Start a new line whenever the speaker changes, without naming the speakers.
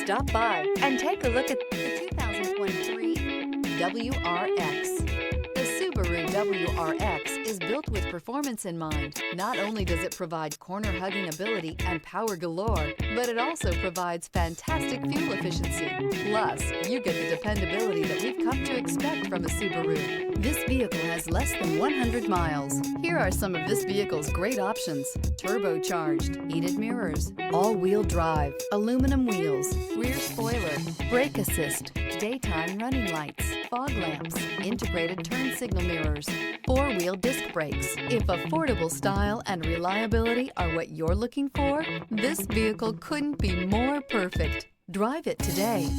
Stop by and take a look at the 2023 WRX. The Subaru WRX is built with performance in mind. Not only does it provide corner-hugging ability and power galore, but it also provides fantastic fuel efficiency. Plus, you get the dependability that we've come to expect from a Subaru. This vehicle has less than 100 miles. Here are some of this vehicle's great options: turbocharged, heated mirrors, all-wheel drive, aluminum wheels, rear spoiler, brake assist, daytime running lights, fog lamps, integrated turn signal mirrors, four-wheel disc brakes. If affordable style and reliability are what you're looking for, this vehicle couldn't be more perfect. Drive it today.